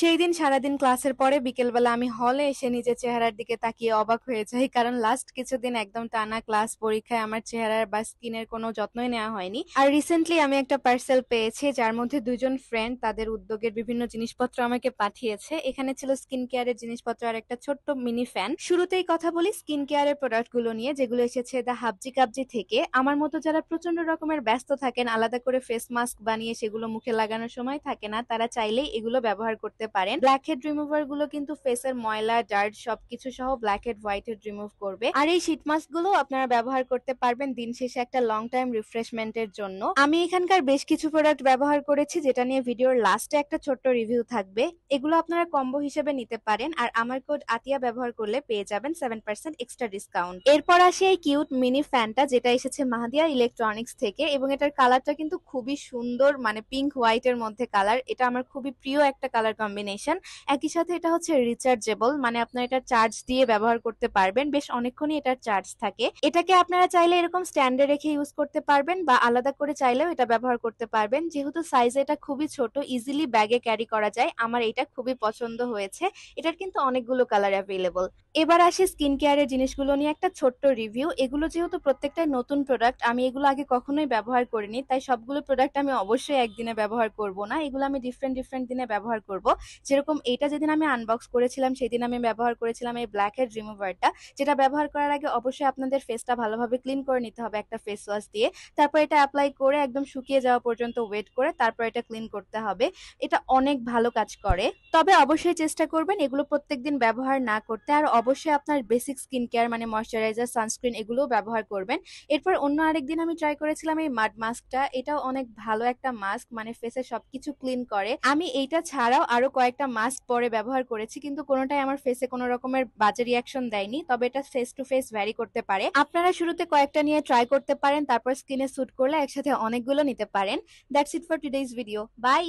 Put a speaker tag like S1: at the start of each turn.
S1: সেই দিন সারাদিন ক্লাসের পরে বিকেলবেলা আমি হলে এসে নিজের চেহারার দিকে তাকিয়ে অবাক হয়ে যাই, কারণ লাস্ট কিছুদিন একদম টানা ক্লাস পরীক্ষায় আমার চেহারার বা স্কিনের কোনো যত্নই নেওয়া হয়নি। আর রিসেন্টলি আমি একটা পার্সেল পেয়েছি, যার মধ্যে দুজন ফ্রেন্ড তাদের উদ্যোগের বিভিন্ন জিনিসপত্র আমাকে পাঠিয়েছে। এখানে ছিল স্কিন কেয়ারের জিনিসপত্র আর একটা ছোট্ট মিনি ফ্যান। শুরুতেই কথা বলি স্কিন কেয়ারের প্রোডাক্ট গুলো নিয়ে, যেগুলো এসেছে দা হাবজি কাবজি থেকে। আমার মতো যারা প্রচন্ড রকমের ব্যস্ত থাকেন, আলাদা করে ফেস মাস্ক বানিয়ে সেগুলো মুখে লাগানোর সময় থাকে না, তারা চাইলেই এগুলো ব্যবহার করতে পারেন। ব্ল্যাক হেড রিমুভার গুলো কিন্তু ফেসের ময়লা, ডার্ট সবকিছু সহ black head, white head remove করবে। আর এই শীট মাস্ক গুলো আপনারা ব্যবহার করতে পারবেন দিন শেষে একটা লং টাইম রিফ্রেশমেন্টের জন্য। আমি এখানকার বেশ কিছু প্রোডাক্ট ব্যবহার করেছি, যেটা নিয়ে ভিডিওর লাস্টে একটা ছোট্ট রিভিউ থাকবে। এগুলো আপনারা কম্বো হিসেবে নিতে পারেন, আর আমার কোড আতিয়া ব্যবহার করলে পেয়ে যাবেন 7% এক্সট্রা ডিসকাউন্ট। এরপর আসে এই কিউট মিনি ফ্যানটা, যেটা এসেছে মাহাদিয়া ইলেকট্রনিক্স থেকে, এবং এটার কালারটা কিন্তু খুবই সুন্দর, মানে পিঙ্ক হোয়াইট এর মধ্যে কালার। এটা আমার খুবই প্রিয় একটা কালার কম্বিনেশন। একই সাথে এটা হচ্ছে রিচার্জেবল, মানে আপনারা এটা চার্জ দিয়ে ব্যবহার করতে পারবেন, বেশ অনেকক্ষণই এটার চার্জ থাকে। এটাকে আপনারা চাইলে এরকম স্ট্যান্ডে রেখে ইউজ করতে পারবেন, বা আলাদা করে চাইলেও এটা ব্যবহার করতে পারবেন। যেহেতু সাইজে এটা খুবই ছোট, ইজিলি ব্যাগে ক্যারি করা যায়। আমার এটা খুবই পছন্দ হয়েছে। এটার কিন্তু অনেকগুলো কালার অ্যাভেলেবল। এবার আসি স্কিন কেয়ারের জিনিসগুলো নিয়ে একটা ছোট্ট রিভিউ। এগুলো যেহেতু প্রত্যেকটাই নতুন প্রোডাক্ট, আমি এগুলো আগে কখনোই ব্যবহার করিনি, তাই সবগুলো প্রোডাক্ট আমি অবশ্যই একদিনে ব্যবহার করব না। এগুলো আমি ডিফারেন্ট ডিফারেন্ট দিনে ব্যবহার করব। যেরকম এইটা যেদিন আমি আনবক্স করেছিলাম, সেদিন আমি ব্যবহার করেছিলাম এই ব্ল্যাক হেড রিমুভারটা, যেটা ব্যবহার করার আগে অবশ্যই আপনাদের ফেসটা ভালোভাবে ক্লিন করে নিতে হবে একটা ফেস ওয়াশ দিয়ে। তারপর এটা অ্যাপ্লাই করে একদম শুকিয়ে যাওয়া পর্যন্ত ওয়েট করে তারপর এটা ক্লিন করতে হবে। এটা অনেক ভালো কাজ করে। তবে অবশ্যই চেষ্টা করবেন এগুলো প্রত্যেকদিন ব্যবহার না করতে, আর অবশ্যই আপনার বেসিক স্কিন কেয়ার মানে ময়শ্চারাইজার, সানস্ক্রিন এগুলোও ব্যবহার করবেন। এরপর অন্য আরেকদিন আমি ট্রাই করেছিলাম এই মাড মাস্কটা। এটাও অনেক ভালো একটা মাস্ক, মানে ফেসে সবকিছু ক্লিন করে। আমি এইটা ছাড়াও আরো কয়েকটা মাস্ক পরে ব্যবহার করেছি, কিন্তু কোনোটাই আমার ফেসে কোনো রকমের বাজে রিয়াকশন দেয়নি। তবে এটা ফেস টু ফেস ভ্যারি করতে পারে। আপনারা শুরুতে কয়েকটা নিয়ে ট্রাই করতে পারেন, তারপর স্কিনে স্যুট করলে একসাথে অনেকগুলো নিতে পারেন। That's it for today's video. By.